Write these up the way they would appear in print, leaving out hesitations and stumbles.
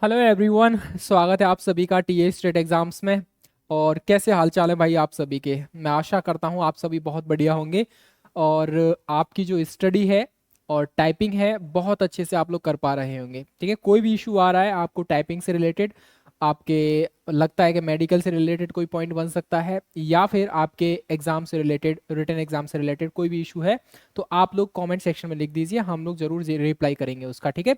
Hello everyone, स्वागत है आप सभी का टीए स्टेट एग्जाम्स में। और कैसे हाल चाल है भाई आप सभी के। मैं आशा करता हूँ आप सभी बहुत बढ़िया होंगे और आपकी जो स्टडी है और टाइपिंग है बहुत अच्छे से आप लोग कर पा रहे होंगे। ठीक है, कोई भी इशू आ रहा है आपको टाइपिंग से रिलेटेड, आपके लगता है कि मेडिकल से रिलेटेड कोई पॉइंट बन सकता है या फिर आपके एग्जाम से रिलेटेड, रिटन एग्जाम से रिलेटेड कोई भी इशू है, तो आप लोग कमेंट सेक्शन में लिख दीजिए, हम लोग जरूर रिप्लाई करेंगे उसका। ठीक है,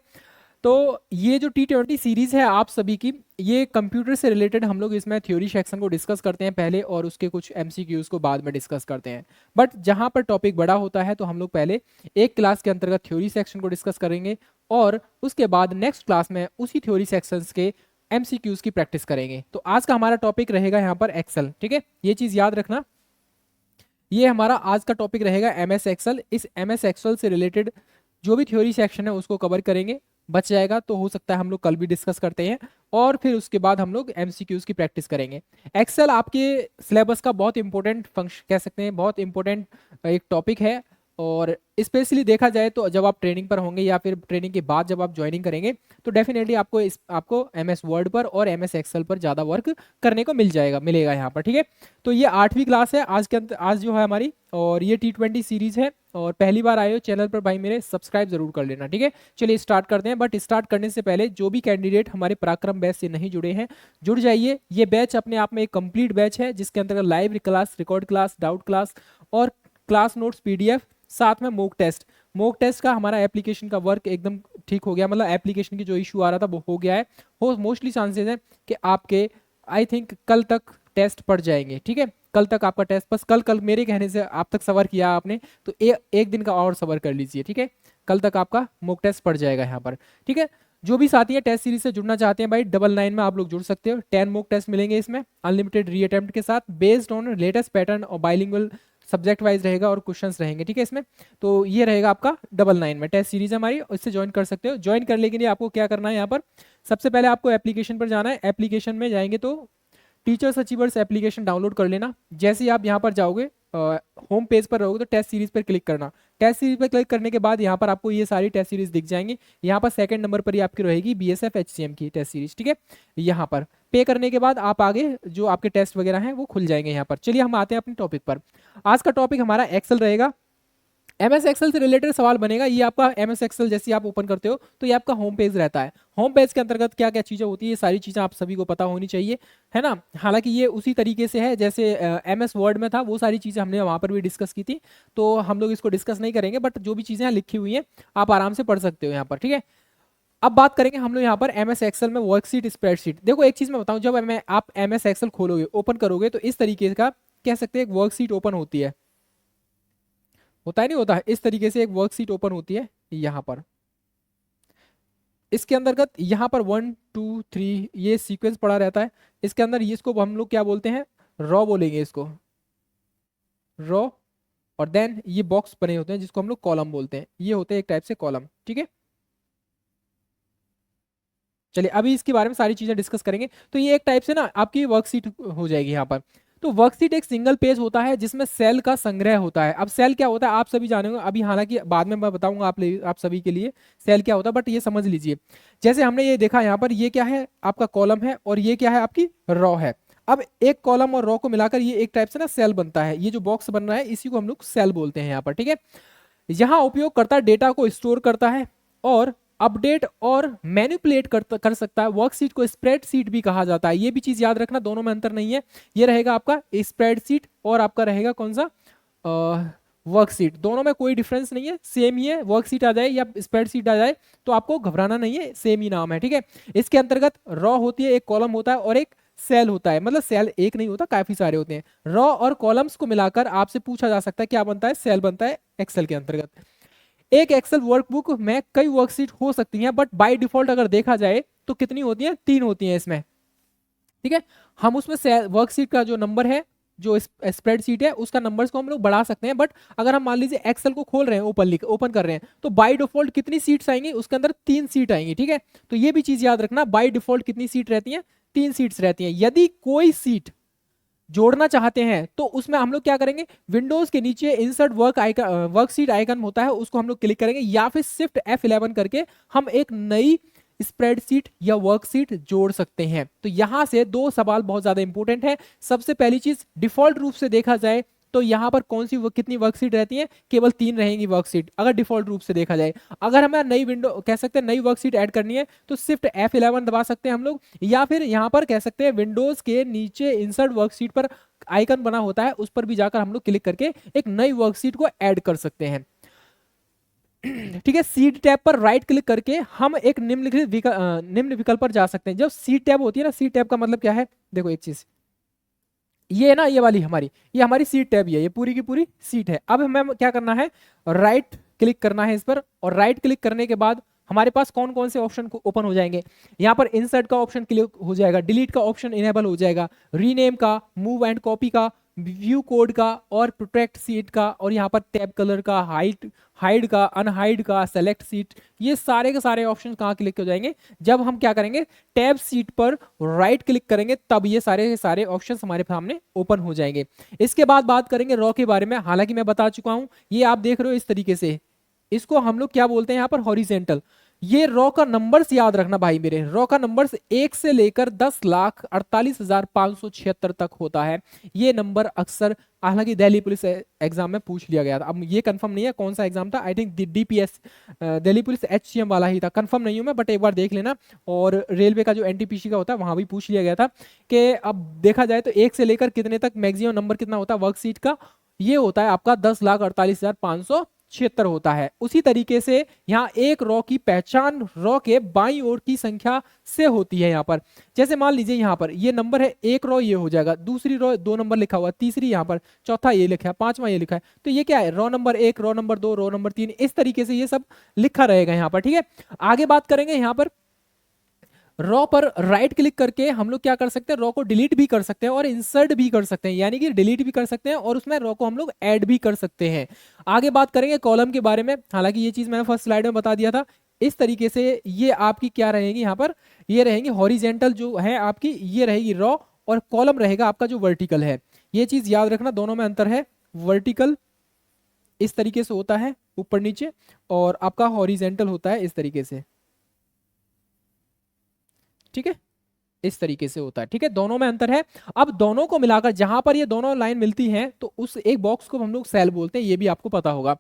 तो ये जो T20 सीरीज है आप सभी की, ये कंप्यूटर से रिलेटेड हम लोग इसमें थ्योरी सेक्शन को डिस्कस करते हैं पहले और उसके कुछ एमसीक्यूज को बाद में डिस्कस करते हैं। बट जहां पर टॉपिक बड़ा होता है तो हम लोग पहले एक क्लास के अंतर्गत थ्योरी सेक्शन को डिस्कस करेंगे और उसके बाद नेक्स्ट क्लास में उसी थ्योरी सेक्शंस के एमसीक्यूज की प्रैक्टिस करेंगे। तो आज का हमारा टॉपिक रहेगा यहाँ पर एक्सेल। ठीक है, ये चीज याद रखना, ये हमारा आज का टॉपिक रहेगा एमएस एक्सेल। इस एमएस एक्सेल से रिलेटेड जो भी थ्योरी सेक्शन है उसको कवर करेंगे। बच जाएगा तो हो सकता है हम लोग कल भी डिस्कस करते हैं और फिर उसके बाद हम लोग एमसीक्यूज की प्रैक्टिस करेंगे। एक्सेल आपके सिलेबस का बहुत इंपॉर्टेंट फंक्शन कह सकते हैं, बहुत इंपॉर्टेंट एक टॉपिक है। और स्पेशली देखा जाए तो जब आप ट्रेनिंग पर होंगे या फिर ट्रेनिंग के बाद जब आप ज्वाइनिंग करेंगे तो डेफिनेटली आपको एमएस वर्ड पर और एमएस एक्सेल पर ज़्यादा वर्क करने को मिलेगा यहाँ पर। ठीक है, तो ये 8वीं क्लास है आज के आज जो है हमारी, और ये T20 सीरीज है। और पहली बार आए हो चैनल पर भाई मेरे, सब्सक्राइब जरूर कर लेना। ठीक है, चलिए स्टार्ट करते हैं। बट स्टार्ट करने से पहले जो भी कैंडिडेट हमारे पराक्रम बैच से नहीं जुड़े हैं, जुड़ जाइए। ये बैच अपने आप में एक कंप्लीट बैच है जिसके अंतर्गत live class, record class, doubt class और क्लास नोट्स पीडीएफ, साथ में मॉक टेस्ट का हमारा एप्लीकेशन का वर्क एकदम ठीक हो गया। मतलब एप्लीकेशन की जो इशू आ रहा था वो हो गया है। हो मोस्टली चांसेस है कि आपके आई थिंक कल तक टेस्ट पड़ जाएंगे। ठीक है, कल तक आपका टेस्ट, बस कल कल मेरे कहने से आप तक सबर किया आपने तो एक दिन का और सबर कर लीजिए। ठीक है, कल तक आपका मॉक टेस्ट पड़ जाएगा यहाँ पर। ठीक है, जो भी साथी है टेस्ट सीरीज से जुड़ना चाहते हैं भाई 99 में आप लोग जुड़ सकते हो। 10 मॉक टेस्ट मिलेंगे इसमें अनलिमिटेड री अटेम्प्ट के साथ, बेस्ड ऑन लेटेस्ट पैटर्न और बाइलिंगुअल सब्जेक्ट वाइज रहेगा और क्वेश्चंस रहेंगे। ठीक है, इसमें तो ये रहेगा आपका 99 में टेस्ट सीरीज हमारी, इससे ज्वाइन कर सकते हो। ज्वाइन करने के लिए आपको क्या करना है, यहाँ पर सबसे पहले आपको एप्लीकेशन पर जाना है। एप्लीकेशन में जाएंगे तो टीचर्स अचीवर्स एप्लीकेशन डाउनलोड कर लेना। जैसे ही आप यहाँ पर जाओगे होम पेज पर रहोगे तो टेस्ट सीरीज पर क्लिक करना। टेस्ट सीरीज पर क्लिक करने के बाद यहाँ पर आपको ये सारी टेस्ट सीरीज दिख जाएंगी। यहाँ पर सेकंड नंबर पर ही आपकी रहेगी बीएसएफ एचसीएम की टेस्ट सीरीज। ठीक है, यहाँ पर पे करने के बाद आप आगे जो आपके टेस्ट वगैरह हैं वो खुल जाएंगे यहाँ पर। चलिए हम आते हैं अपने टॉपिक पर। आज का टॉपिक हमारा एक्सेल रहेगा। एमएस एक्सेल से रिलेटेड सवाल बनेगा। ये आपका एमएस एक्सेल जैसे आप ओपन करते हो तो ये आपका होम पेज रहता है। होम पेज के अंतर्गत क्या क्या चीजें होती है, ये सारी चीजें आप सभी को पता होनी चाहिए, है ना। हालांकि ये उसी तरीके से है जैसे एमएस वर्ड में था, वो सारी चीजें हमने वहां पर भी डिस्कस की थी, तो हम लोग इसको डिस्कस नहीं करेंगे। बट जो भी चीजें यहाँ लिखी हुई हैं आप आराम से पढ़ सकते हो यहाँ पर। ठीक है, अब बात करेंगे हम लोग यहाँ पर एमएस एक्सेल में वर्कशीट, स्प्रेडशीट। देखो एक चीज मैं बताऊं, जब आप एमएस एक्सेल खोलोगे, ओपन करोगे तो इस तरीके का कह सकते हैं एक वर्कशीट ओपन होती है। होता है नहीं होता है, इस तरीके से एक वर्कशीट ओपन होती है यहाँ पर। इसके अंतर्गत यहाँ पर 1 2 3 ये सीक्वेंस पड़ा रहता है। इसके अंदर ये इसको हम लोग क्या बोलते हैं, रॉ बोलेंगे इसको, रॉ। और देन ये बॉक्स बने होते हैं जिसको हम लोग कॉलम बोलते हैं, ये होते हैं एक टाइप से कॉलम। ठीक है, चलिए अभी इसके बारे में सारी चीजें डिस्कस करेंगे। तो ये एक टाइप से ना आपकी वर्कशीट हो जाएगी यहाँ पर। तो वर्कशीट एक सिंगल पेज होता है जिसमें सेल का संग्रह होता है। अब सेल क्या होता है आप सभी जानेंगे अभी, हालांकि बाद में मैं बताऊंगा आप सभी के लिए सेल क्या होता है, बट ये समझ लीजिए। जैसे हमने ये देखा यहाँ पर, ये क्या है आपका कॉलम है और ये क्या है आपकी रॉ है। अब एक कॉलम और रॉ को मिलाकर ये एक टाइप से ना सेल बनता है। ये जो बॉक्स बन रहा है इसी को हम लोग सेल बोलते हैं यहाँ पर। ठीक है, यहाँ उपयोगकर्ता डेटा को स्टोर करता है और अपडेट और मैनिपुलेट कर सकता है। वर्कशीट को स्प्रेडशीट भी कहा जाता है, ये भी चीज याद रखना, दोनों में अंतर नहीं है। ये रहेगा आपका स्प्रेडशीट और आपका रहेगा कौन सा वर्कशीट। दोनों में कोई डिफरेंस नहीं है, सेम ही है। वर्कशीट आ जाए या स्प्रेडशीट आ जाए तो आपको घबराना नहीं है, सेम ही नाम है। ठीक है, इसके अंतर्गत रॉ होती है, एक कॉलम होता है और एक सेल होता है। मतलब सेल एक नहीं होता, काफी सारे होते हैं। रॉ और कॉलम्स को मिलाकर आपसे पूछा जा सकता है क्या बनता है, सेल बनता है एक्सेल के अंतर्गत। एक एक्सेल वर्कबुक में कई वर्कशीट हो सकती हैं, बट बाय डिफॉल्ट अगर देखा जाए तो कितनी होती हैं, 3 होती हैं इसमें। ठीक है, हम उसमें वर्कशीट का जो नंबर है, जो स्प्रेडशीट है उसका नंबर्स को हम लोग बढ़ा सकते हैं। बट अगर हम मान लीजिए एक्सेल को खोल रहे हैं, ओपन कर रहे हैं, तो बाय डिफॉल्ट कितनी सीट्स आएंगी, उसके अंदर 3 सीट आएंगी। ठीक है, तो ये भी चीज याद रखना, बाय डिफॉल्ट कितनी सीट रहती है, 3 सीट्स रहती हैं। यदि कोई सीट जोड़ना चाहते हैं तो उसमें हम लोग क्या करेंगे, विंडोज के नीचे इंसर्ट वर्कशीट आइकन होता है, उसको हम लोग क्लिक करेंगे या फिर शिफ्ट F11 करके हम एक नई स्प्रेडशीट या वर्कशीट जोड़ सकते हैं। तो यहां से दो सवाल बहुत ज्यादा इंपॉर्टेंट है। सबसे पहली चीज, डिफॉल्ट रूप से देखा जाए तो यहाँ पर कौन सी कितनी वर्कशीट रहती है, केवल 3 रहेंगी वर्कशीट अगर डिफॉल्ट रूप से देखा जाए। अगर हमें नई विंडो कह सकते हैं नई वर्कशीट ऐड करनी है तो शिफ्ट F11 दबा सकते हैं हम लोग, या फिर यहाँ पर कह सकते हैं विंडोज के नीचे इंसर्ट वर्कशीट पर आइकन बना होता है, उस पर भी जाकर हम लोग क्लिक करके एक नई वर्कशीट को ऐड कर सकते हैं। ठीक है, सीट टैब पर राइट क्लिक करके हम एक निम्न विकल्प पर जा सकते हैं। जब सीट टैब होती है ना, सीट टैब का मतलब क्या है, देखो एक चीज, ये है ना, ये वाली ये हमारी सीट टैब है, ये पूरी की पूरी सीट है। अब हमें क्या करना है, राइट क्लिक करना है इस पर, और राइट क्लिक करने के बाद हमारे पास कौन कौन से ऑप्शन ओपन हो जाएंगे। यहाँ पर इंसर्ट का ऑप्शन क्लिक हो जाएगा, डिलीट का ऑप्शन इनेबल हो जाएगा, रीनेम का, मूव एंड कॉपी का, व्यू कोड का और प्रोटेक्ट सीट का, और यहाँ पर टैब कलर का, हाइड का, अनहाइड का, सेलेक्ट सीट, ये सारे के सारे ऑप्शन कहाँ क्लिक हो जाएंगे, जब हम क्या करेंगे, टैब सीट पर राइट क्लिक करेंगे, तब ये सारे के सारे ऑप्शन हमारे सामने ओपन हो जाएंगे। इसके बाद बात करेंगे रॉ के बारे में। हालांकि मैं बता चुका हूं, ये आप देख रहे हो इस तरीके से, इसको हम लोग क्या बोलते हैं यहाँ पर, हॉरिजेंटल। ये रॉ का नंबर्स याद रखना भाई मेरे, रॉ का नंबर्स 1 से लेकर 10,48,576 तक होता है। ये नंबर अक्सर, हालांकि दिल्ली पुलिस एग्जाम में पूछ लिया गया था, अब ये कंफर्म नहीं है कौन सा एग्जाम था, I think DPS Delhi police HCM वाला ही था, कंफर्म नहीं हूं मैं, बट एक बार देख लेना। और रेलवे का जो NTPC का होता है वहां भी पूछ लिया गया था कि अब देखा जाए तो 1 से लेकर कितने तक मैक्सिमम नंबर कितना होता है वर्कशीट का, ये होता है आपका 10,48,576 होता है। उसी तरीके से यहाँ एक रॉ की पहचान रॉ के बाईं ओर की संख्या से होती है। यहाँ पर जैसे मान लीजिए यहाँ पर ये नंबर है, एक रॉ ये हो जाएगा, दूसरी रॉ 2 नंबर लिखा हुआ, तीसरी यहाँ पर, चौथा ये लिखा है, पांचवा ये लिखा है, तो ये क्या है, raw number 1, raw number 2, raw number 3, इस तरीके से ये सब लिखा रहेगा यहाँ पर। ठीक है, आगे बात करेंगे यहाँ पर रॉ पर राइट क्लिक करके हम लोग क्या कर सकते हैं, रॉ को डिलीट भी कर सकते हैं और इंसर्ट भी कर सकते हैं, यानी कि डिलीट भी कर सकते हैं और उसमें रॉ को हम लोग ऐड भी कर सकते हैं। आगे बात करेंगे कॉलम के बारे में। हालांकि ये चीज मैंने फर्स्ट स्लाइड में बता दिया था। इस तरीके से ये आपकी क्या रहेगी, यहाँ पर ये रहेंगी हॉरिजेंटल जो है आपकी, ये रहेगी रॉ, और कॉलम रहेगा आपका जो वर्टिकल है। ये चीज याद रखना, दोनों में अंतर है। वर्टिकल इस तरीके से होता है ऊपर नीचे, और आपका हॉरिजेंटल होता है इस तरीके से। ठीक है, इस तरीके से होता है। ठीक है, दोनों में अंतर है। अब दोनों को मिलाकर जहां पर ये दोनों लाइन मिलती हैं तो उस एक बॉक्स को हम लोग सेल बोलते हैं, ये भी आपको पता होगा।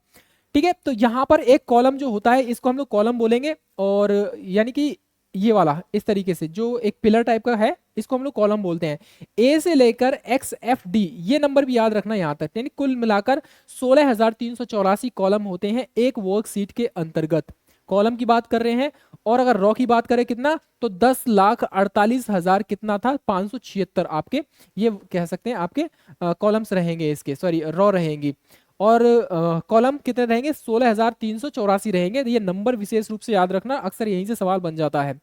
ठीक है, तो यहां पर एक कॉलम जो होता है इसको हम लोग कॉलम बोलेंगे, और यानी कि ये वाला इस तरीके से जो एक पिलर टाइप का है इसको हम लोग कॉलम बोलते हैं। ए से लेकर XFD ये नंबर भी याद रखना यहां तक, यानी कुल मिलाकर 16,384 कॉलम होते हैं एक वर्कशीट के अंतर्गत, कॉलम की बात कर रहे हैं। और अगर रॉ की बात करें कितना, तो 10,48,000 कितना था, 576 आपके ये कह सकते हैं आपके कॉलम्स रहेंगे, इसके सॉरी रॉ रहेंगी। और कॉलम कितने रहेंगे, 16,384 रहेंगे। ये नंबर विशेष रूप से याद रखना, अक्सर यहीं से सवाल बन जाता है।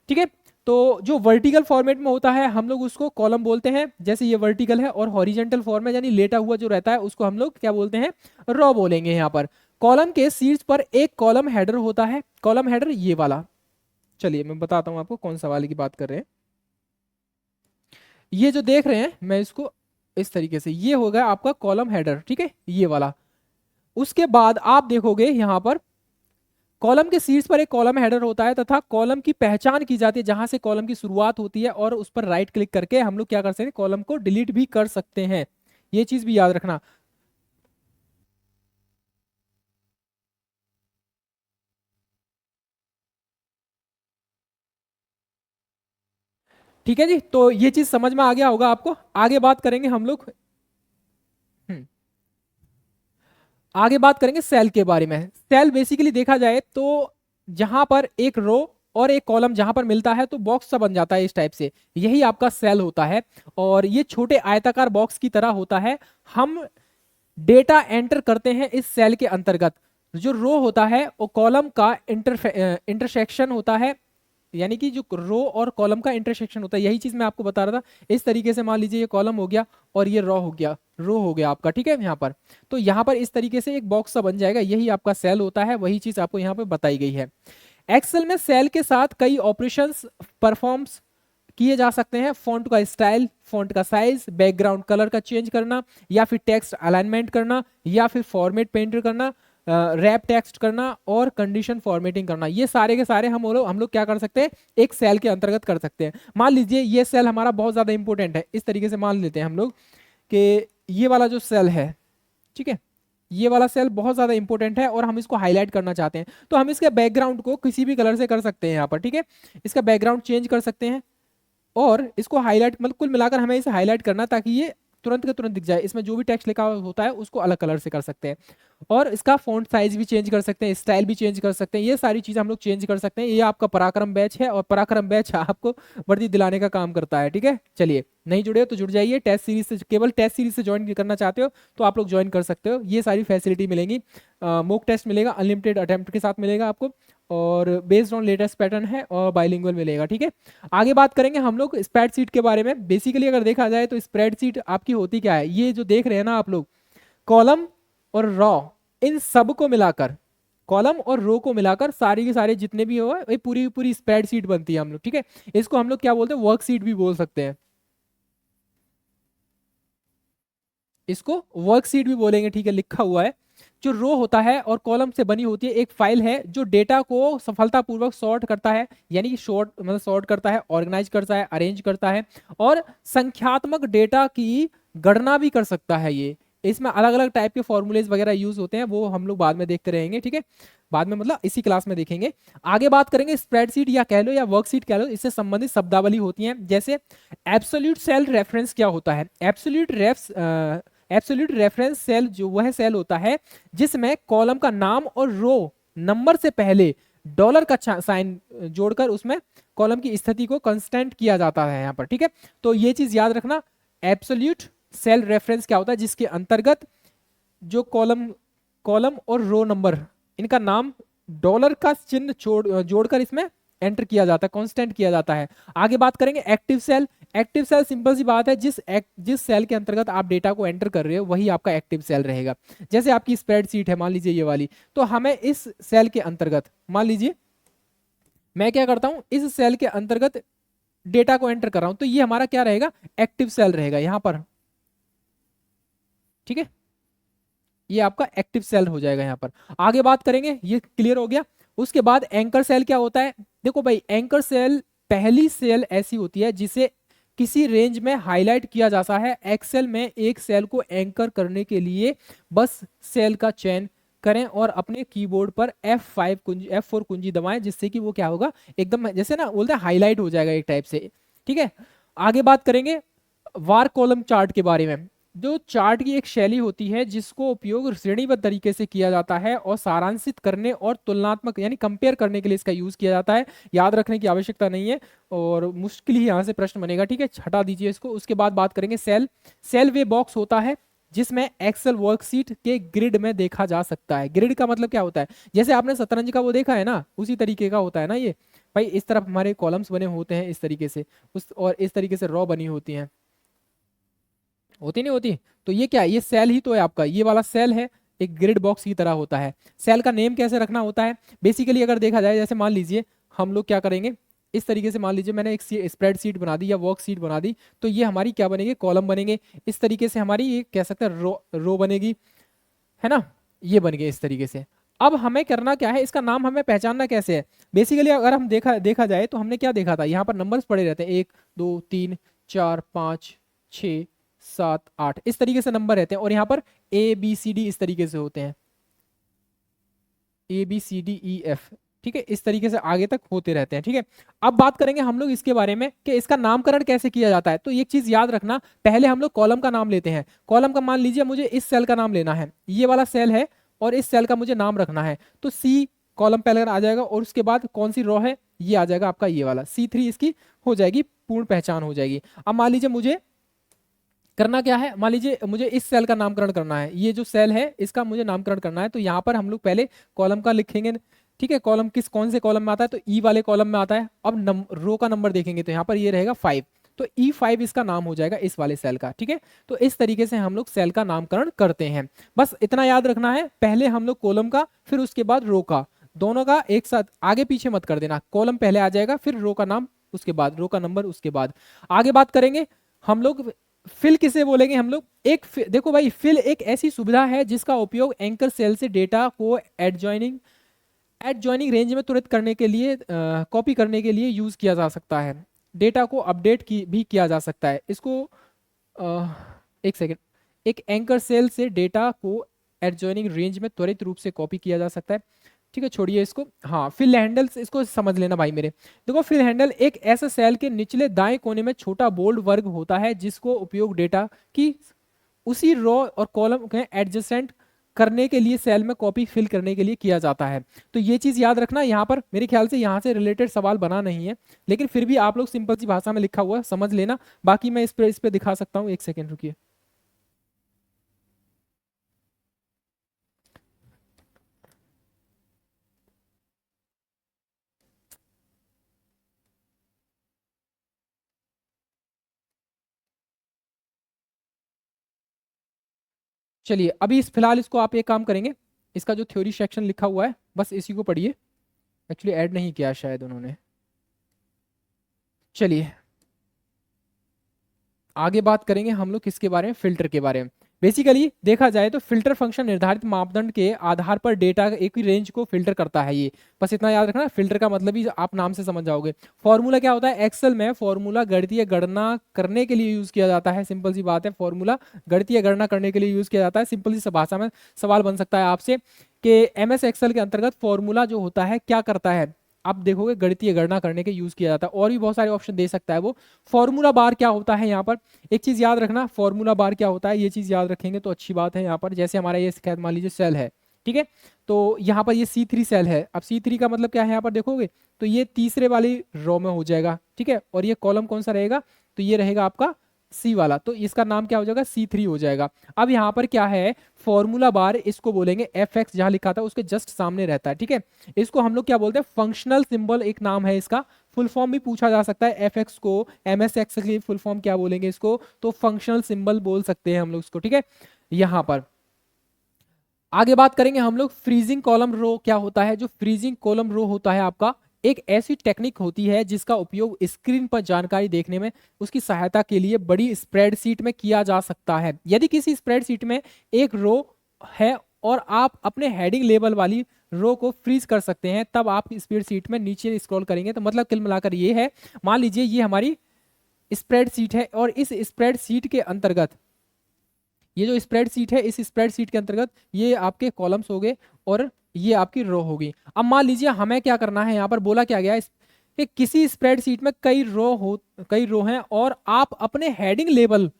ठीक है, तो जो वर्टिकल फॉर्मेट में होता है हम लोग उसको कॉलम बोलते हैं, जैसे ये वर्टिकल है, और हॉरिजेंटल फॉर्मेट यानी लेटा हुआ जो रहता है उसको हम लोग क्या बोलते हैं, रॉ बोलेंगे। यहाँ पर कॉलम के शीर्ष पर एक कॉलम हेडर होता है, कॉलम हेडर ये वाला, चलिए मैं बताता हूं आपको कौन सा वाले की बात कर रहे हैं। ये जो देख रहे हैं मैं इसको इस तरीके से, ये हो गया आपका कॉलम हेडर। ठीक है, ये वाला। उसके बाद आप देखोगे यहां पर कॉलम के शीर्ष पर एक कॉलम हेडर होता है तथा कॉलम की पहचान की जाती है जहां से कॉलम की शुरुआत होती है, और उस पर राइट क्लिक करके हम लोग क्या कर सकते हैं, कॉलम को डिलीट भी कर सकते हैं। ये चीज भी याद रखना। ठीक है जी, तो ये चीज समझ में आ गया होगा आपको। आगे बात करेंगे हम लोग, हम्म, आगे बात करेंगे सेल के बारे में। सेल बेसिकली देखा जाए तो जहां पर एक रो और एक कॉलम जहां पर मिलता है तो बॉक्स सा बन जाता है इस टाइप से, यही आपका सेल होता है। और ये छोटे आयताकार बॉक्स की तरह होता है। हम डेटा एंटर करते हैं इस सेल के अंतर्गत। जो रो होता है वो कॉलम का इंटरसेक्शन होता है, यानी कि जो रो और कॉलम का इंटरसेक्शन होता है, यही चीज मैं आपको बता रहा था। इस तरीके से मान लीजिए ये कॉलम हो गया और ये रो हो गया आपका। ठीक है, यहाँ पर तो यहाँ पर इस तरीके से एक बॉक्स सा बन जाएगा, यही आपका सेल होता है। वही चीज आपको यहाँ पे बताई गई है। एक्सेल में सेल के साथ कई ऑपरेशंस परफॉर्म्स किए जा सकते हैं। फॉन्ट का स्टाइल, फॉन्ट का साइज, बैकग्राउंड कलर का चेंज करना, या फिर टेक्स्ट अलाइनमेंट करना, या फिर फॉर्मेट पेंटर करना, रैप टेक्स्ट करना और कंडीशन फॉर्मेटिंग करना, ये सारे के सारे हम लोग क्या कर सकते हैं, एक सेल के अंतर्गत कर सकते हैं। मान लीजिए ये सेल हमारा बहुत ज्यादा इंपॉर्टेंट है, इस तरीके से मान लेते हैं हम लोग कि ये वाला जो सेल है, ठीक है, ये वाला सेल बहुत ज्यादा इंपॉर्टेंट है और हम इसको हाईलाइट करना चाहते हैं, तो हम इसके बैकग्राउंड को किसी भी कलर से कर सकते हैं यहाँ पर, ठीक है, इसका बैकग्राउंड चेंज कर सकते हैं और इसको हाईलाइट, मतलब कुल मिलाकर हमें इसे हाईलाइट करना ताकि ये तुरंत के तुरंत दिख जाए, इसमें जो भी टेक्स्ट लिखा होता है उसको अलग कलर से कर सकते हैं और इसका फॉन्ट साइज भी चेंज कर सकते हैं, स्टाइल भी चेंज कर सकते हैं, ये सारी चीजें हम लोग चेंज कर सकते हैं। ये आपका पराक्रम बैच है और पराक्रम बैच आपको वर्दी दिलाने का काम करता है, ठीक है। चलिए, नहीं जुड़े हो तो जुड़ जाइए, टेस्ट सीरीज से, केवल टेस्ट सीरीज से ज्वाइन करना चाहते हो तो आप लोग ज्वाइन कर सकते हो, ये सारी फैसिलिटी मिलेंगी, मॉक टेस्ट मिलेगा, अनलिमिटेड अटेम्प्ट के साथ मिलेगा आपको और बेस्ड ऑन लेटेस्ट पैटर्न है और बाइलिंगुअल मिलेगा, ठीक है। आगे बात करेंगे हम लोग स्प्रेडशीट के बारे में। बेसिकली अगर देखा जाए तो स्प्रेडशीट आपकी होती क्या है, ये जो देख रहे हैं ना आप लोग, कॉलम और रॉ, इन सब को मिलाकर, कॉलम और रो को मिलाकर सारी के सारे जितने भी हो ये पूरी पूरी स्प्रेडशीट बनती है हम लोग, ठीक है। इसको हम लोग क्या बोलते हैं, वर्कशीट भी बोल सकते हैं, इसको वर्कशीट भी बोलेंगे, ठीक है, लिखा हुआ है। जो रो होता है और कॉलम से बनी होती है एक फाइल है जो डेटा को सफलतापूर्वक सॉर्ट करता है, यानी कि शॉर्ट मतलब सॉर्ट करता है, ऑर्गेनाइज करता है, अरेंज करता है और संख्यात्मक डेटा की गणना भी कर सकता है। ये इसमें अलग अलग टाइप के फॉर्मूलेज वगैरह यूज होते हैं, वो हम लोग बाद में देखते रहेंगे, ठीक है, बाद में मतलब इसी क्लास में देखेंगे। आगे बात करेंगे स्प्रेडशीट या कह लो या वर्कशीट कह लो, इससे संबंधित शब्दावली होती है, जैसे एब्सोल्यूट सेल रेफरेंस क्या होता है। एब्सोल्यूट रेफरेंस सेल जो वह सेल होता है जिसमें कॉलम का नाम और रो नंबर से पहले डॉलर का साइन जोड़कर उसमें कॉलम की स्थिति को कांस्टेंट किया जाता है यहाँ पर, ठीक है। तो ये चीज याद रखना, एब्सोल्यूट सेल रेफरेंस क्या होता है, जिसके अंतर्गत जो कॉलम कॉलम और रो नंबर इनका नाम डॉलर का चिन्ह जोड़कर इसमें एंटर किया जाता है, कांस्टेंट किया जाता है। आगे बात करेंगे active sale. Active sale simple सी बात है, जिस सेल के अंतर्गत आप डेटा को एंटर कर रहे हो वही आपका एक्टिव सेल रहेगा। जैसे आपकी स्प्रेडशीट है मान लीजिए ये वाली, तो हमें इस सेल के अंतर्गत, मान लीजिए मैं क्या करता हूं, इस सेल के अंतर्गत डेटा को एंटर कर रहा हूं, तो ये हमारा क्या रहेगा, एक्टिव सेल रहेगा यहां पर, ठीक है, ये आपका एक्टिव सेल हो जाएगा यहाँ पर। आगे बात करेंगे, ये क्लियर हो गया। उसके बाद एंकर सेल क्या होता है, देखो भाई एंकर सेल पहली सेल ऐसी होती है जिसे किसी रेंज में हाईलाइट किया जाता है। एक्सेल में एक सेल को एंकर करने के लिए बस सेल का चयन करें और अपने कीबोर्ड पर F4 कुंजी दबाएं, जिससे कि वो क्या होगा, एकदम जैसे ना बोलते हैं हाईलाइट हो जाएगा एक टाइप से, ठीक है। आगे बात करेंगे वार कॉलम चार्ट के बारे में। जो चार्ट की एक शैली होती है जिसको उपयोग श्रेणीबद्ध तरीके से किया जाता है और सारांशित करने और तुलनात्मक यानी कंपेयर करने के लिए इसका यूज किया जाता है, याद रखने की आवश्यकता नहीं है और मुश्किल ही यहाँ से प्रश्न बनेगा, ठीक है, हटा दीजिए इसको। उसके बाद बात करेंगे सेल। सेल वे बॉक्स होता है जिसमें एक्सेल वर्कशीट के ग्रिड में देखा जा सकता है। ग्रिड का मतलब क्या होता है, जैसे आपने शतरंज का वो देखा है ना, उसी तरीके का होता है ना ये भाई, इस तरफ हमारे कॉलम्स बने होते हैं इस तरीके से, उस और इस तरीके से रॉ बनी होती हैं, होती नहीं होती, तो ये क्या है, ये सेल ही तो है आपका, ये वाला सेल है, एक ग्रिड बॉक्स की तरह होता है। सेल का नेम कैसे रखना होता है, बेसिकली अगर देखा जाए, जैसे मान लीजिए हम लोग क्या करेंगे, इस तरीके से मान लीजिए मैंने एक स्प्रेडशीट बना दी या वर्कशीट बना दी, तो ये हमारी क्या बनेगी, कॉलम बनेंगे। इस तरीके से हमारी ये कह सकते हैं रो बनेगी, है ना, ये बन गए इस तरीके से। अब हमें करना क्या है, इसका नाम हमें पहचानना कैसे है। बेसिकली अगर हम देखा जाए तो हमने क्या देखा था, यहाँ पर नंबर्स पड़े रहते हैं, 1 2 3 4 5 6 7 8 इस तरीके से नंबर रहते हैं और यहाँ पर ABCD इस तरीके से होते हैं, ABCDEF, ठीक है, इस तरीके से आगे तक होते रहते हैं, ठीक है। अब बात करेंगे हम लोग इसके बारे में कि इसका नामकरण कैसे किया जाता है। तो एक चीज याद रखना, पहले हम लोग कॉलम का नाम लेते हैं। कॉलम का मान लीजिए मुझे इस सेल का नाम लेना है, ये वाला सेल है और इस सेल का मुझे नाम रखना है, तो C कॉलम पहले आ जाएगा और उसके बाद कौन सी रो है, ये आ जाएगा आपका ये वाला C3, इसकी हो जाएगी पूर्ण पहचान हो जाएगी। अब मान लीजिए मुझे करना क्या है, मान लीजिए मुझे इस सेल का नामकरण करना है, ये जो सेल है इसका मुझे नामकरण करना है, तो यहाँ पर हम लोग पहले कॉलम का लिखेंगे, ठीक है, कॉलम कौन से कॉलम में आता है, तो E वाले कॉलम में आता है। अब रो का नंबर देखेंगे तो यहाँ पर ये रहेगा 5, तो E5 इसका नाम हो जाएगा इस वाले सेल का, ठीक है। तो इस तरीके से हम लोग सेल का नामकरण करते हैं, बस इतना याद रखना है, पहले हम लोग कॉलम का फिर उसके बाद रो का, दोनों का एक साथ, आगे पीछे मत कर देना, कॉलम पहले आ जाएगा फिर रो का नाम उसके बाद, रो का नंबर उसके बाद। आगे बात करेंगे हम लोग फिल किसे बोलेंगे हम लोग? देखो भाई, फिल एक ऐसी सुविधा है जिसका उपयोग एंकर सेल से डेटा को एडजॉइनिंग रेंज में तुरंत करने के लिए, कॉपी करने के लिए यूज किया जा सकता है। डेटा को अपडेट की भी किया जा सकता है इसको। अ, एक सेकेंड। एक एंकर सेल से डेटा को एडजॉइनिंग रेंज में त्वरित रूप से कॉपी किया जा सकता है। ठीक है, छोड़िए इसको। हाँ, फिल हैंडल्स, इसको समझ लेना भाई मेरे। देखो, फिल हैंडल एक ऐसा सेल के निचले दाएं कोने में छोटा बोल्ड वर्ग होता है जिसको उपयोग डेटा की उसी रो और कॉलम के एडजेसेंट करने के लिए सेल में कॉपी फिल करने के लिए किया जाता है। तो ये चीज याद रखना। यहाँ पर मेरे ख्याल से यहाँ से रिलेटेड सवाल बना नहीं है, लेकिन फिर भी आप लोग सिंपल सी भाषा में लिखा हुआ है, समझ लेना। बाकी मैं इस पे दिखा सकता हूँ, एक सेकेंड रुकिए। चलिए, अभी इस फिलहाल इसको आप एक काम करेंगे, इसका जो थ्योरी सेक्शन लिखा हुआ है बस इसी को पढ़िए। एक्चुअली ऐड नहीं किया शायद उन्होंने। चलिए, आगे बात करेंगे हम लोग किसके बारे में? फिल्टर के बारे में। बेसिकली देखा जाए तो फिल्टर फंक्शन निर्धारित मापदंड के आधार पर डेटा एक ही रेंज को फिल्टर करता है। ये बस इतना याद रखना, फिल्टर का मतलब ही आप नाम से समझ जाओगे। फॉर्मूला क्या होता है? एक्सेल में फॉर्मूला गणितीय गणना करने के लिए यूज किया जाता है। सिंपल सी बात है, फॉर्मूला गणितीय गणना करने के लिए यूज किया जाता है। सिंपल सी भाषा में सवाल बन सकता है आपसे कि एमएस एक्सेल के अंतर्गत फॉर्मूला जो होता है क्या करता है? आप देखोगे गणितीय गणना करने के यूज किया जाता है, और भी बहुत सारे ऑप्शन दे सकता है वो। फॉर्मूला बार क्या होता है यहाँ पर? एक चीज याद रखना, फॉर्मूला बार क्या होता है, ये चीज याद रखेंगे तो अच्छी बात है। यहाँ पर जैसे हमारा ये मान लीजिए सेल है, ठीक है, तो यहाँ पर ये C3 सेल है। अब C3 का मतलब क्या है यहाँ पर देखोगे तो ये तीसरे वाली रो में हो जाएगा, ठीक है। और ये कॉलम कौन सा रहेगा? तो ये रहेगा आपका सी वाला, तो इसका नाम क्या हो जाएगा? C3 हो जाएगा। अब यहाँ पर क्या है? फॉर्मूला बार, इसको बोलेंगे FX, जहां लिखा था उसके जस्ट सामने रहता है, ठीक है। इसको हम लोग क्या बोलते हैं? फंक्शनल सिंबल, एक नाम है इसका। फुल फॉर्म भी पूछा जा सकता है FX को, MSX की फुल फॉर्म क्या बोलेंगे इसको? तो फंक्शनल सिंबल बोल सकते हैं हम लोग इसको, ठीक है। यहाँ पर आगे बात करेंगे हम लोग फ्रीजिंग कॉलम रो क्या होता है। जो फ्रीजिंग कॉलम रो होता है आपका, एक ऐसी टेक्निक होती है जिसका उपयोग स्क्रीन पर जानकारी देखने में उसकी सहायता के लिए बड़ी स्प्रेडशीट में किया जा सकता है। यदि किसी स्प्रेडशीट में एक रो है और आप अपने हेडिंग लेवल वाली रो को फ्रीज कर सकते हैं, तब आप स्प्रेडशीट में नीचे स्क्रॉल करेंगे तो मतलब कुल मिलाकर ये है, मान लीजिए ये हमारी स्प्रेडशीट है और इस स्प्रेडशीट के अंतर्गत, ये जो स्प्रेडशीट है, इस स्प्रेडशीट के अंतर्गत ये आपके कॉलम्स हो गए और ये आपकी रो होगी। अब मान लीजिए हमें क्या करना है, यहाँ पर बोला क्या गया है कि किसी स्प्रेडशीट में कई रो हैं और आप अपने हेडिंग लेवल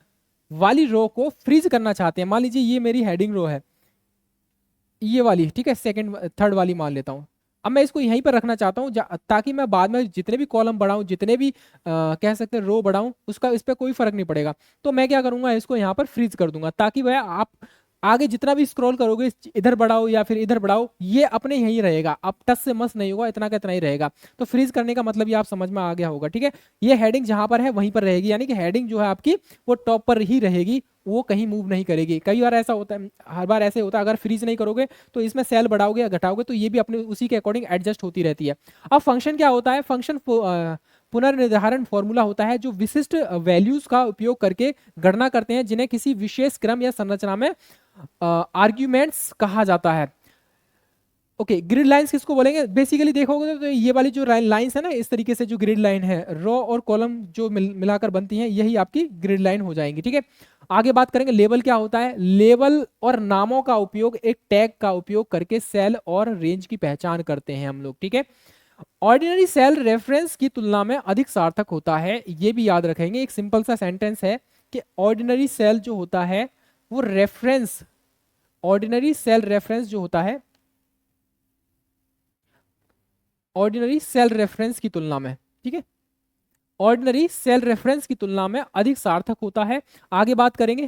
वाली रो को फ्रीज करना चाहते हैं। मान लीजिए ये मेरी हेडिंग रो है, ये वाली, ठीक है, सेकंड थर्ड वाली मान लेता हूँ। अब मैं इसको यहीं पर रखना चाहता हूँ ताकि मैं बाद में जितने भी कॉलम बढ़ाऊं, जितने भी कह सकते हैं रो बढ़ाऊं, उसका इस पर कोई फर्क नहीं पड़ेगा। तो मैं क्या करूंगा, इसको यहाँ पर फ्रीज कर दूंगा ताकि वह आप आगे जितना भी स्क्रॉल करोगे, इधर बढ़ाओ या फिर इधर बढ़ाओ, ये अपने यहीं रहेगा, अब टच से मस नहीं होगा, इतना का इतना ही रहेगा। तो फ्रीज करने का मतलब ये आप समझ में आ गया होगा, ठीक है। ये हेडिंग जहां पर है वहीं पर रहेगी, यानी कि हेडिंग जो है आपकी वो टॉप पर ही रहेगी, वो कहीं मूव नहीं करेगी। कई बार ऐसा होता है, हर बार ऐसे होता है, अगर फ्रीज नहीं करोगे तो इसमें सेल बढ़ाओगे या घटाओगे तो ये भी अपने उसी के अकॉर्डिंग एडजस्ट होती रहती है। अब फंक्शन क्या होता है? फंक्शन पुनर्निर्धारण फॉर्मूला होता है जो विशिष्ट वैल्यूज का उपयोग करके गणना करते हैं, जिन्हें किसी विशेष क्रम या संरचना में आर्ग्यूमेंट्स कहा जाता है। ओके, ग्रिड लाइंस किसको बोलेंगे? बेसिकली देखोगे तो ये वाली जो लाइंस है ना, इस तरीके से जो ग्रिड लाइन है, रो और कॉलम जो मिलाकर बनती हैं, यही आपकी ग्रिड लाइन हो जाएंगी, ठीक है। आगे बात करेंगे लेबल क्या होता है। लेबल और नामों का उपयोग एक टैग का उपयोग करके सेल और रेंज की पहचान करते हैं हम लोग, ठीक है। ऑर्डिनरी सेल रेफरेंस की तुलना में अधिक सार्थक होता है, ये भी याद रखेंगे। एक सिंपल सा सेंटेंस है कि ऑर्डिनरी सेल जो होता है वो रेफरेंस, ऑर्डिनरी सेल रेफरेंस जो होता है, ऑर्डिनरी सेल रेफरेंस की तुलना में, ठीक है, ऑर्डिनरी सेल रेफरेंस की तुलना में अधिक सार्थक होता है। आगे बात करेंगे,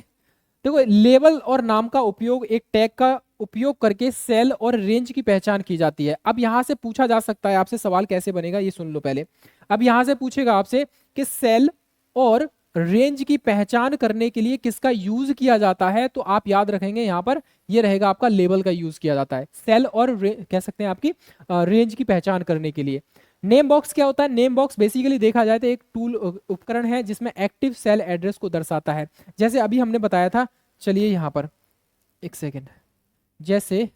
देखो लेबल और नाम का उपयोग एक टैग का उपयोग करके सेल और रेंज की पहचान की जाती है। अब यहां से पूछा जा सकता है आपसे, सवाल कैसे बनेगा ये सुन लो पहले। अब यहां से पूछेगा आपसे कि सेल और रेंज की पहचान करने के लिए किसका यूज किया जाता है, तो आप याद रखेंगे यहाँ पर ये रहेगा आपका लेबल का यूज किया जाता है, सेल और कह सकते हैं आपकी रेंज की पहचान करने के लिए। नेम बॉक्स क्या होता है? नेम बॉक्स बेसिकली देखा जाए तो एक टूल उपकरण है जिसमें एक्टिव सेल एड्रेस को दर्शाता है। जैसे अभी हमने बताया था, चलिए यहाँ पर एक सेकेंड, जैसे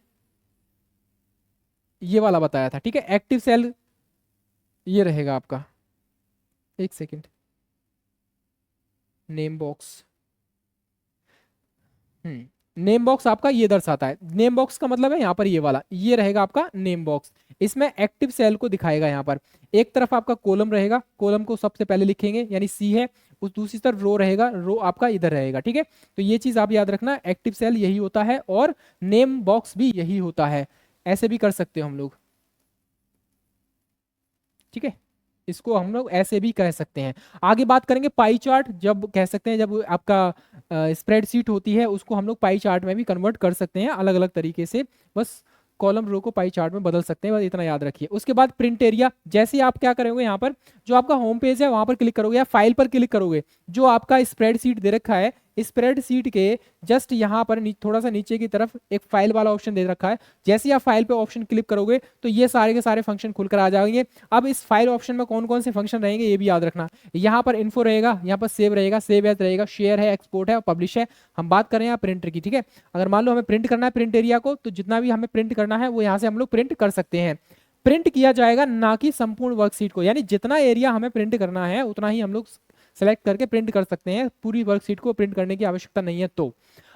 ये वाला बताया था, ठीक है, एक्टिव सेल ये रहेगा आपका, एक second, name box, name box आपका ये दर्शाता है। नेम बॉक्स का मतलब है यहाँ पर ये वाला, ये रहेगा आपका नेम बॉक्स। इसमें एक्टिव सेल को दिखाएगा। यहाँ पर एक तरफ आपका कॉलम रहेगा, कॉलम को सबसे पहले लिखेंगे यानी सी है, उस दूसरी तरफ रो रहेगा, रो आपका इधर रहेगा, ठीक है। तो ये चीज आप याद रखना, एक्टिव सेल यही होता है और नेम बॉक्स भी यही होता है। ऐसे भी कर सकते हो हम लोग, ठीक है, इसको हम लोग ऐसे भी कह सकते हैं। आगे बात करेंगे पाई चार्ट, जब कह सकते हैं जब आपका स्प्रेडशीट होती है उसको हम लोग पाई चार्ट में भी कन्वर्ट कर सकते हैं अलग अलग तरीके से, बस कॉलम रो को पाई चार्ट में बदल सकते हैं, बस इतना याद रखिए। उसके बाद प्रिंट एरिया, जैसे आप क्या करोगे यहाँ पर जो आपका होम पेज है वहां पर क्लिक करोगे या फाइल पर क्लिक करोगे, जो आपका स्प्रेडशीट दे रखा है स्प्रेडशीट के जस्ट यहाँ पर थोड़ा सा नीचे की तरफ एक फाइल वाला ऑप्शन दे रखा है, जैसे ही आप फाइल पे ऑप्शन क्लिक करोगे तो ये सारे के सारे फंक्शन खुलकर आ जाएंगे। अब इस फाइल ऑप्शन में कौन कौन से फंक्शन रहेंगे ये भी याद रखना। यहाँ पर इन्फो रहेगा, यहाँ पर सेव रहेगा, सेव एज रहेगा, शेयर है, एक्सपोर्ट है और पब्लिश है। हम बात करें यहाँ प्रिंटर की, ठीक है। अगर मान लो हमें प्रिंट करना है प्रिंट एरिया को, तो जितना भी हमें प्रिंट करना है वो यहाँ से हम लोग प्रिंट कर सकते हैं। प्रिंट किया जाएगा ना कि संपूर्ण वर्कशीट को, यानी जितना एरिया हमें प्रिंट करना है उतना ही हम लोग सेलेक्ट करके प्रिंट कर सकते हैं, पूरी वर्कशीट को प्रिंट करने की आवश्यकता नहीं है। तो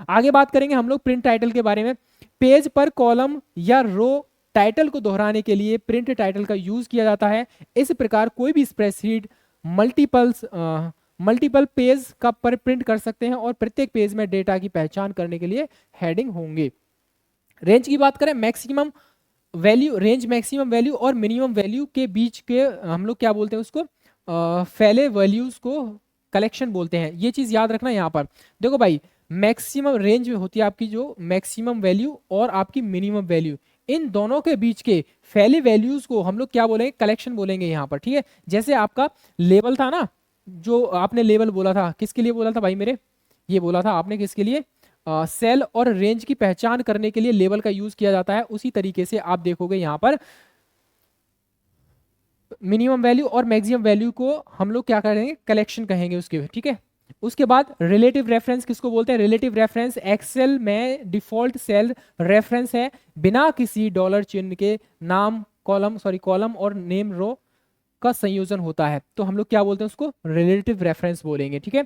आगे बात करेंगे हम लोग प्रिंट टाइटल के बारे में। पेज पर कॉलम या रो टाइटल को दोहराने के लिए प्रिंट टाइटल का यूज किया जाता है। इस प्रकार कोई भी स्प्रेडशीट मल्टीपल पेज का पर प्रिंट कर सकते हैं और प्रत्येक पेज में डेटा की पहचान करने के लिए हेडिंग होंगे। रेंज की बात करें, maximum value, range maximum value और मिनिमम वैल्यू के बीच के हम लोग क्या बोलते हैं उसको, फैले वैल्यूज को कलेक्शन बोलते हैं। ये चीज याद रखना। यहाँ पर देखो भाई, मैक्सिमम रेंज में होती है आपकी जो मैक्सिमम वैल्यू और आपकी मिनिमम वैल्यू, इन दोनों के बीच के फैले वैल्यूज को हम लोग क्या बोलेंगे, कलेक्शन बोलेंगे यहाँ पर, ठीक है। जैसे आपका लेवल था ना, जो आपने लेवल बोला था, किसके लिए बोला था भाई मेरे, ये बोला था आपने किसके लिए, सेल और रेंज की पहचान करने के लिए लेवल का यूज किया जाता है। उसी तरीके से आप देखोगे यहाँ पर मिनिमम वैल्यू और मैक्सिमम वैल्यू को हम लोग क्या करेंगे, कलेक्शन कहेंगे उसके, ठीक है। उसके बाद रिलेटिव रेफरेंस किसको बोलते हैं, रिलेटिव रेफरेंस एक्सेल में डिफॉल्ट सेल रेफरेंस है, बिना किसी डॉलर चिन्ह के नाम कॉलम और नेम रो का संयोजन होता है, तो हम लोग क्या बोलते हैं उसको, रिलेटिव रेफरेंस बोलेंगे, ठीक है।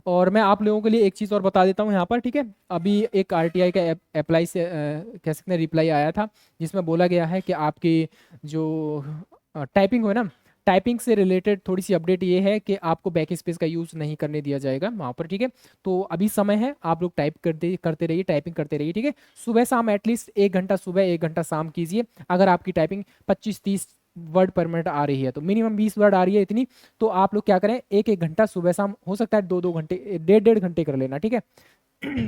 और मैं आप लोगों के लिए एक चीज और बता देता हूं यहाँ पर, ठीक है। अभी एक आरटीआई का अप्लाई से कह सकते हैं रिप्लाई आया था, जिसमें बोला गया है कि आपकी जो टाइपिंग हो ना, टाइपिंग से रिलेटेड थोड़ी सी अपडेट ये है कि आपको बैक स्पेस का यूज नहीं करने दिया जाएगा वहाँ पर, ठीक है। तो अभी समय है, आप लोग टाइप करते रहिए, टाइपिंग करते रहिए, ठीक है। सुबह शाम एटलीस्ट 1 घंटा सुबह 1 घंटा शाम कीजिए। अगर आपकी टाइपिंग 25-30 वर्ड पर मिनट आ रही है तो मिनिमम 20 वर्ड आ रही है इतनी, तो आप लोग क्या करें, 1-1 घंटा सुबह शाम, हो सकता है 2-2 घंटे, 1.5-1.5 घंटे कर लेना, ठीक है।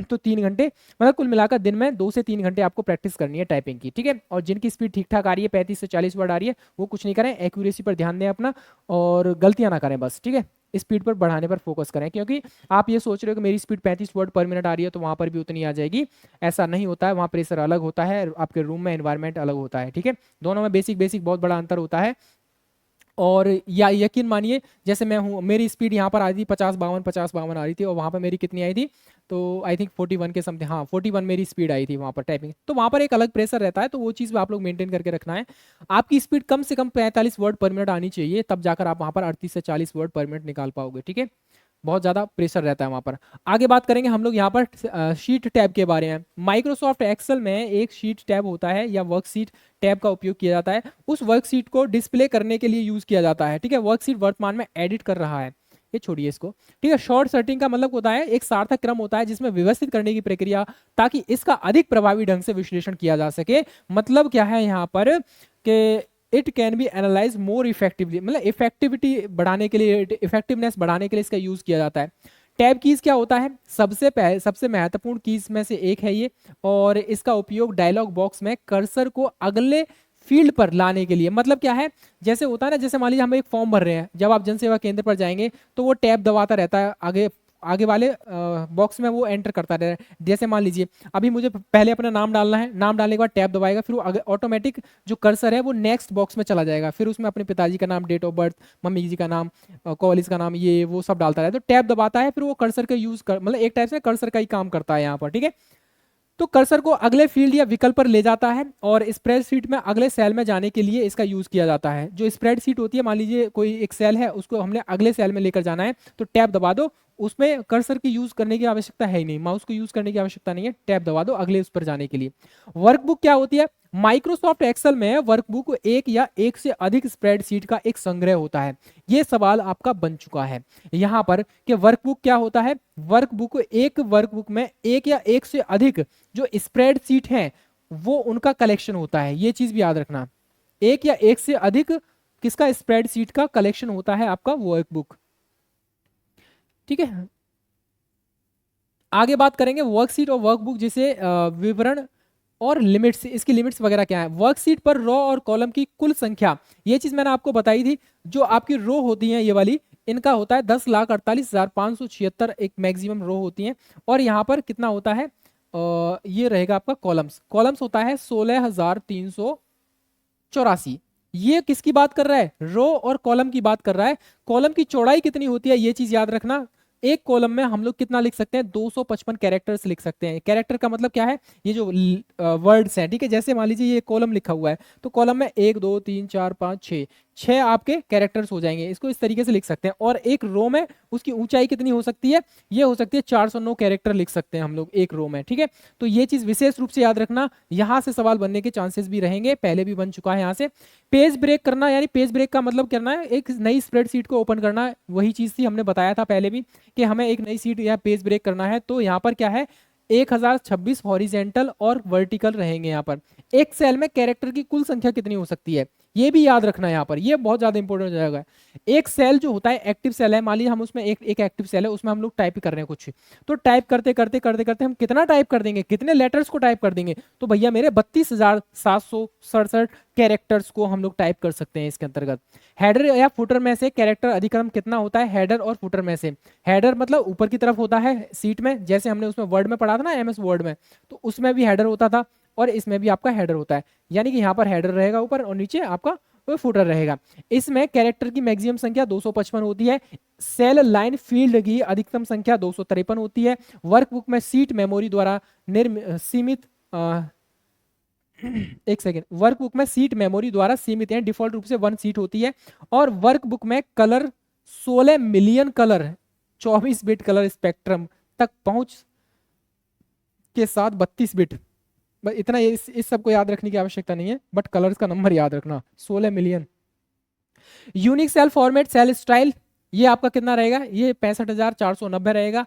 तो 3 घंटे, मतलब कुल मिलाकर दिन में 2 से 3 घंटे आपको प्रैक्टिस करनी है टाइपिंग की, ठीक है। और जिनकी स्पीड ठीक ठाक आ रही है, 35 से 40 वर्ड आ रही है, वो कुछ नहीं करें, एक्यूरेसी पर ध्यान दें अपना और गलतियां ना करें बस, ठीक है। स्पीड पर बढ़ाने पर फोकस करें, क्योंकि आप ये सोच रहे हो कि मेरी स्पीड 35 वर्ड पर मिनट आ रही है तो वहां पर भी उतनी आ जाएगी, ऐसा नहीं होता है। वहाँ प्रेशर अलग होता है, आपके रूम में एनवायरमेंट अलग होता है, ठीक है। दोनों में बेसिक बेसिक बहुत बड़ा अंतर होता है। और या यकीन मानिए, जैसे मैं हूँ, मेरी स्पीड यहाँ पर आ रही थी 50-52 आ रही थी, और वहाँ पर मेरी कितनी आई थी, तो आई थिंक 41 के समथिंग, हाँ 41 मेरी स्पीड आई थी वहाँ पर टाइपिंग। तो वहाँ पर एक अलग प्रेशर रहता है, तो वो चीज़ आप लोग मेंटेन करके रखना है। आपकी स्पीड कम से कम 45 वर्ड पर मिनट आनी चाहिए, तब जाकर आप वहाँ पर 38 से 40 वर्ड पर मिनट निकाल पाओगे, ठीक है। बहुत ज़्यादा प्रेशर रहता है वहाँ पर। आगे बात करेंगे हम लोग यहाँ पर शीट टैब के बारे में। माइक्रोसॉफ्ट एक्सेल में एक शीट टैब होता है या वर्कशीट टैब का उपयोग किया जाता है। उस वर्कशीट को डिस्प्ले करने के लिए यूज किया जाता है, ठीक है। वर्कशीट वर्तमान में एडिट कर रहा है, ये छोड़िए इसको, ठीक है। शॉर्ट सर्टिंग का मतलब होता है एक सार्थक क्रम होता है जिसमें व्यवस्थित करने की प्रक्रिया, ताकि इसका अधिक प्रभावी ढंग से विश्लेषण किया जा सके। मतलब क्या है यहाँ पर कि it can be analyse more effectively, मतलब इफेक्टिविटी बढ़ाने के लिए, इफेक्टिवनेस बढ़ाने के लिए इसका यूज किया जाता है। टैब कीज क्या होता है, सबसे महत्वपूर्ण कीज में से एक है ये, और इसका उपयोग डायलॉग बॉक्स में कर्सर को अगले फील्ड पर लाने के लिए। मतलब क्या है, जैसे होता है ना, जैसे मान लीजिए हम एक फॉर्म भर रहे हैं, जब आप जनसेवा केंद्र पर जाएंगे तो वो टैब दबाता रहता है, आगे आगे वाले बॉक्स में वो एंटर करता रहे। जैसे मान लीजिए अभी मुझे पहले अपना नाम डालना है, नाम डालने के बाद टैब दबाएगा, फिर वो ऑटोमेटिक जो कर्सर है वो नेक्स्ट बॉक्स में चला जाएगा, फिर उसमें अपने पिताजी का नाम, डेट ऑफ बर्थ, मम्मी जी का नाम, कॉलेज का नाम, ये वो सब डालता है। तो टैब दबाता है, फिर वो कर्सर का यूज कर, मतलब एक टाइप से कर्सर का ही काम करता है यहाँ पर, ठीक है। तो कर्सर को अगले फील्ड या विकल्प पर ले जाता है और स्प्रेडशीट में अगले सेल में जाने के लिए इसका यूज किया जाता है। जो स्प्रेडशीट होती है, मान लीजिए कोई एक सेल है, उसको हमने अगले सेल में लेकर जाना है, तो टैब दबा दो, उसमें कर्सर की यूज करने की आवश्यकता है ही नहीं, माउस को यूज करने की आवश्यकता नहीं है, टैब दबा दो अगले उस पर जाने के लिए। वर्कबुक क्या होती है? माइक्रोसॉफ्ट एक्सेल में वर्कबुक एक या एक से अधिक स्प्रेडशीट का एक संग्रह होता है। यह सवाल आपका बन चुका है यहां पर कि वर्कबुक क्या होता है। वर्कबुक में एक या एक से अधिक जो स्प्रेडशीट हैं वो उनका कलेक्शन होता है, ये चीज भी याद रखना। एक या एक से अधिक किसका स्प्रेडशीट का कलेक्शन होता है आपका वर्कबुक, ठीक है। आगे बात करेंगे वर्कशीट और वर्कबुक, जिसे विवरण और लिमिट्स, इसकी लिमिट्स वगैरह क्या है। वर्कशीट पर रो और कॉलम की कुल संख्या, ये चीज मैंने आपको बताई थी। जो आपकी रो होती है ये वाली, इनका होता है 10,48,576 एक मैक्सिमम रो होती है। और यहाँ पर कितना होता है, ये रहेगा आपका कॉलम्स। कॉलम्स होता है 16,384। ये किसकी बात कर रहा है? रो और कॉलम की बात कर रहा है। कॉलम की चौड़ाई कितनी होती है ये चीज याद रखना। एक कॉलम में हम लोग कितना लिख सकते हैं? 255 कैरेक्टर्स लिख सकते हैं। कैरेक्टर का मतलब क्या है? ये जो वर्ड्स हैं, ठीक है। जैसे मान लीजिए ये कॉलम लिखा हुआ है, तो कॉलम में 1 2 3 4 5 6 छह आपके कैरेक्टर्स हो जाएंगे। इसको इस तरीके से लिख सकते हैं। और एक रो में उसकी ऊंचाई कितनी हो सकती है? ये हो सकती है 409 कैरेक्टर लिख सकते हैं हम लोग एक रो में, ठीक है। तो ये चीज विशेष रूप से याद रखना, यहां से सवाल बनने के चांसेस भी रहेंगे, पहले भी बन चुका है यहाँ से। पेज ब्रेक करना, यानी पेज ब्रेक का मतलब करना है एक नई स्प्रेडशीट को ओपन करना। वही चीज थी, हमने बताया था पहले भी कि हमें एक नई सीट या पेज ब्रेक करना है। तो यहाँ पर क्या है, 1026 हॉरिजेंटल और वर्टिकल रहेंगे। यहाँ पर एक सेल में कैरेक्टर की कुल संख्या कितनी हो सकती है, ये भी याद रखना है। यहाँ पर ये बहुत ज्यादा इंपॉर्टेंट हो जाएगा। एक सेल जो होता है एक्टिव सेल है, मान लीजिए हम उसमें एक एक्टिव सेल है, उसमें हम लोग टाइप कर रहे हैं कुछ, तो टाइप करते करते करते करते हम कितना टाइप कर देंगे, कितने लेटर्स को टाइप कर देंगे? तो भैया मेरे 32,767 कैरेक्टर्स को हम लोग टाइप कर सकते हैं इसके अंतर्गत। हेडर या फुटर में से कैरेक्टर अधिकतम कितना होता है? हेडर और फुटर में से। हेडर मतलब ऊपर की तरफ होता है सीट में, जैसे हमने उसमें वर्ड में पढ़ा था ना, MS वर्ड में, तो उसमें भी हेडर होता था और इसमें भी आपका हेडर होता है। यानी कि यहाँ पर हेडर रहेगा ऊपर और नीचे आपका फुटर रहेगा। इसमें कैरेक्टर की मैक्सिमम संख्या 255 होती है। सेल लाइन फील्ड की अधिकतम संख्या 253 होती है। वर्कबुक में सीट मेमोरी द्वारा सीमित एक सेकेंड, वर्कबुक में सीट मेमोरी द्वारा सीमित है, डिफॉल्ट रूप से 1 सीट होती है। और वर्कबुक में colour 16 million colour, 24 bit colour spectrum तक पहुंच के साथ 32 बिट, इतना इस सब को याद रखने की आवश्यकता नहीं है, बट कलर्स का नंबर याद रखना 16 million. Unique cell format, cell style, ये आपका कितना रहेगा? ये 65,490 रहेगा।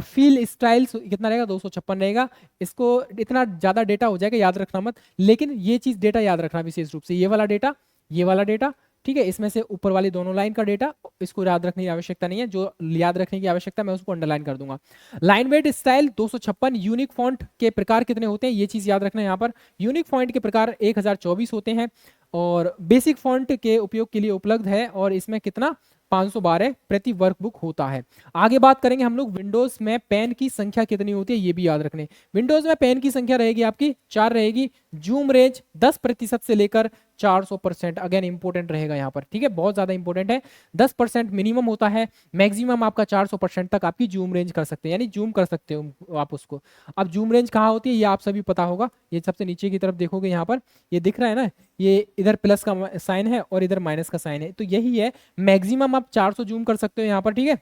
फील स्टाइल कितना रहेगा? 256 रहेगा। इसको इतना ज्यादा डेटा हो जाएगा, याद रखना मत, लेकिन ये चीज डेटा याद रखना विशेष रूप से, ये वाला डेटा, ये वाला डेटा, ठीक है। इसमें से ऊपर वाली दोनों लाइन का डेटा, इसको याद रखने की आवश्यकता नहीं है, जो याद रखने की आवश्यकता मैं उसको अंडरलाइन कर दूंगा। Line weight style 256। Unique font के प्रकार कितने होते हैं, ये चीज याद रखना है। यहाँ पर यूनिक फॉन्ट के प्रकार 1024 होते हैं और बेसिक फॉन्ट के उपयोग के लिए उपलब्ध है, और इसमें कितना 512 प्रति वर्कबुक होता है। आगे बात करेंगे हम लोग विंडोज में पेन की संख्या कितनी होती है, ये भी याद रखने। विंडोज में पेन की संख्या रहेगी आपकी 4 रहेगी। जूम रेंज 10% से लेकर 400%, अगेन इंपोर्टेंट रहेगा यहाँ पर, ठीक है, बहुत ज्यादा इंपोर्टेंट है। 10% मिनिमम होता है, मैक्सिमम आपका 400% तक आपकी जूम रेंज कर सकते हैं, यानी जूम कर सकते हो आप उसको। अब जूम रेंज कहाँ होती है ये आप सभी पता होगा, ये सबसे नीचे की तरफ देखोगे यहाँ पर, ये दिख रहा है ना, ये इधर प्लस का साइन है और इधर माइनस का साइन है, तो यही है। मैक्सिमम आप 400 जूम कर सकते हो यहाँ पर, ठीक है,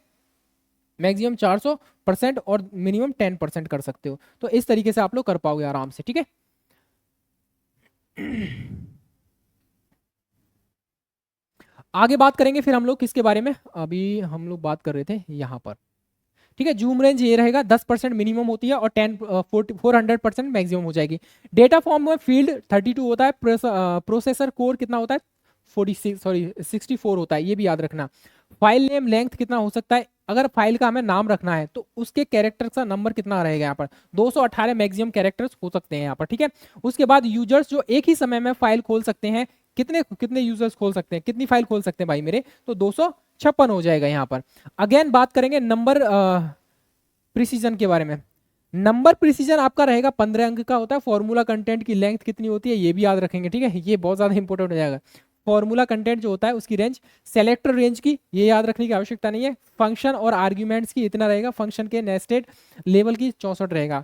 मैक्सिमम 400% और मिनिमम 10% कर सकते हो। तो इस तरीके से आप लोग कर पाओगे आराम से, ठीक है। आगे बात करेंगे फिर हम लोग किसके बारे में, अभी हम लोग बात कर रहे थे यहाँ पर, ठीक है। जूम रेंज ये रहेगा, 10% मिनिमम होती है और 400% मैक्सिमम हो जाएगी। डेटा फॉर्म में फील्ड 32 होता है। प्रोसेसर कोर कितना होता है? 64 होता है, ये भी याद रखना। फाइल नेम लेंथ कितना हो सकता है? अगर फाइल का हमें नाम रखना है तो उसके कैरेक्टर का नंबर कितना रहेगा यहाँ पर, 218 मैक्सिमम कैरेक्टर्स हो सकते हैं यहाँ पर, ठीक है। उसके बाद यूजर्स जो एक ही समय में फाइल खोल सकते हैं, कितने कितने यूजर्स खोल सकते हैं, कितनी फाइल खोल सकते हैं भाई मेरे, तो 256 हो जाएगा यहाँ पर। अगेन बात करेंगे नंबर प्रिसीजन के बारे में। नंबर प्रिसीजन आपका रहेगा 15 अंक का होता है। फॉर्मूला कंटेंट की लेंथ कितनी होती है ये भी याद रखेंगे, ठीक है, ये बहुत ज्यादा इंपॉर्टेंट हो जाएगा। फॉर्मूला कंटेंट जो होता है उसकी रेंज, सेलेक्टर रेंज की ये याद रखने की आवश्यकता नहीं है। फंक्शन और आर्ग्यूमेंट्स की इतना रहेगा, फंक्शन के नेस्टेड लेवल की 64 रहेगा,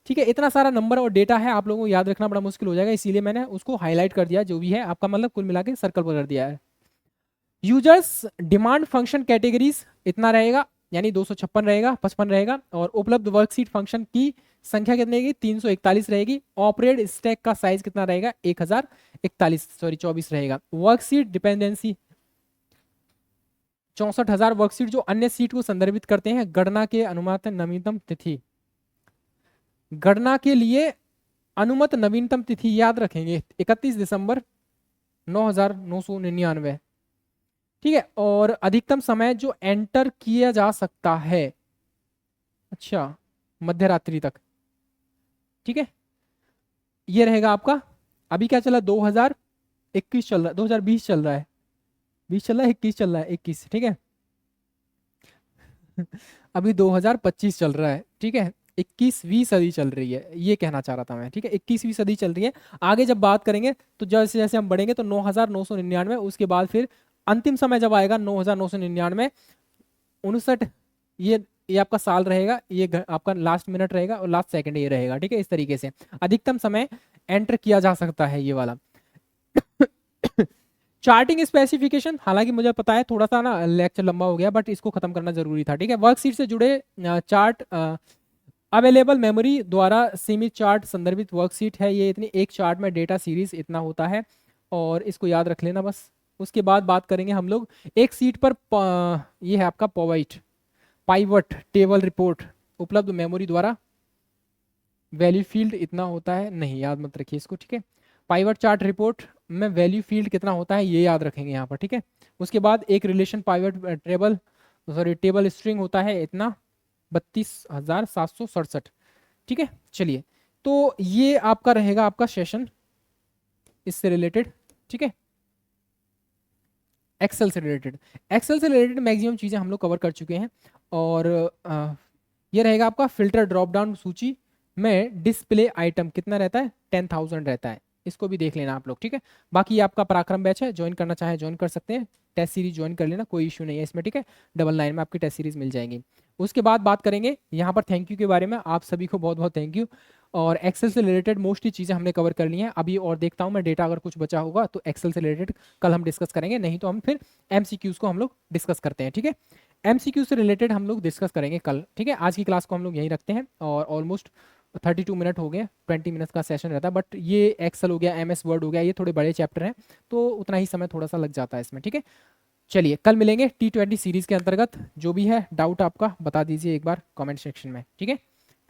ठीक है। इतना सारा नंबर और डेटा है, आप लोगों को याद रखना बड़ा मुश्किल हो जाएगा, इसीलिए मैंने उसको हाईलाइट कर दिया, जो भी है आपका मतलब कुल मिला के सर्कल पर कर दिया है। यूजर्स डिमांड फंक्शन कैटेगरीज इतना रहेगा, यानी 256 रहेगा, 55 रहेगा। और उपलब्ध वर्कशीट फंक्शन की संख्या कितनी रहेगी, 341 रहेगी। ऑपरेट स्टैक का साइज कितना रहेगा, 24 रहेगा। वर्कशीट डिपेंडेंसी 64,000 वर्कशीट जो अन्य सीट को संदर्भित करते हैं। गणना के अनुमत नवीनतम तिथि, गणना के लिए अनुमत नवीनतम तिथि याद रखेंगे 31 दिसंबर 9,999, ठीक है। और अधिकतम समय जो एंटर किया जा सकता है, अच्छा, मध्य रात्रि तक, ठीक है। ये रहेगा आपका। अभी क्या चला, 2021 चल रहा है, 2020 चल रहा है, 20 चल रहा है, 21 चल रहा है, 21, ठीक है। अभी 2025 चल रहा है, ठीक है। 21वीं सदी चल रही है, ये कहना चाह रहा था मैं, ठीक है। 21वीं सदी चल रही है। आगे जब बात करेंगे तो जैसे जैसे हम बढ़ेंगे तो 9,999, उसके बाद फिर अंतिम समय जब आएगा 9,999, 59, ये आपका साल रहेगा, ये आपका लास्ट मिनट रहेगा और लास्ट सेकंड ये रहेगा, ठीक है। इस तरीके से अधिकतम समय एंटर किया जा सकता है, ये वाला। चार्टिंग स्पेसिफिकेशन, हालांकि मुझे पता है थोड़ा सा ना लेक्चर लंबा हो गया, बट इसको खत्म करना जरूरी था, ठीक है। वर्कशीट से जुड़े चार्ट, अवेलेबल मेमोरी द्वारा सीमित चार्ट संदर्भित वर्कशीट है ये, इतनी एक चार्ट में डेटा सीरीज इतना होता है, और इसको याद रख लेना बस। उसके बाद बात करेंगे हम लोग एक सीट पर ये है आपका पाइवट टेबल रिपोर्ट, उपलब्ध मेमोरी द्वारा वैल्यू फील्ड इतना होता है, नहीं याद मत रखिए इसको, ठीक है। पाइवट चार्ट रिपोर्ट में वैल्यू फील्ड कितना होता है ये याद रखेंगे यहाँ पर, ठीक है। उसके बाद एक रिलेशन पाइवट टेबल स्ट्रिंग होता है इतना 32,767, ठीक है। चलिए, तो ये आपका रहेगा आपका सेशन इससे रिलेटेड, ठीक है। एक्सेल से रिलेटेड मैक्सिमम चीजें हम लोग कवर कर चुके हैं। और ये रहेगा आपका फिल्टर ड्रॉप डाउन सूची में डिस्प्ले आइटम कितना रहता है, 10,000 रहता है, इसको भी देख लेना आप लोग, ठीक है। बाकी ये आपका पराक्रम बैच है, ज्वाइन करना चाहे ज्वाइन कर सकते हैं, टेस्ट सीरीज ज्वाइन कर लेना, कोई इशू नहीं है इसमें, ठीक है। 99 में आपकी टेस्ट सीरीज मिल जाएंगी। उसके बाद बात करेंगे यहाँ पर थैंक यू के बारे में, आप सभी को बहुत बहुत थैंक यू। और एक्सेल से रिलेटेड मोस्टली चीज़ें हमने कवर कर ली हैं अभी, और देखता हूँ मैं डेटा अगर कुछ बचा होगा तो एक्सेल से रिलेटेड कल हम डिस्कस करेंगे, नहीं तो हम फिर एमसीक्यूज को हम लोग डिस्कस करते हैं, ठीक है। एमसीक्यू से रिलेटेड हम लोग डिस्कस करेंगे कल, ठीक है। आज की क्लास को हम लोग यहीं रखते हैं, और ऑलमोस्ट 32 मिनट हो गए, 20 मिनट का सेशन रहता है, बट ये एक्सेल हो गया, एमएस वर्ड हो गया, ये थोड़े बड़े चैप्टर हैं, तो उतना ही समय थोड़ा सा लग जाता है इसमें, ठीक है। चलिए, कल मिलेंगे T20 सीरीज के अंतर्गत। जो भी है डाउट आपका बता दीजिए एक बार कमेंट सेक्शन में, ठीक है।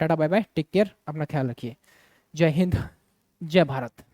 Tata bye bye, take care, अपना ख्याल रखिए। जय हिंद, जय भारत।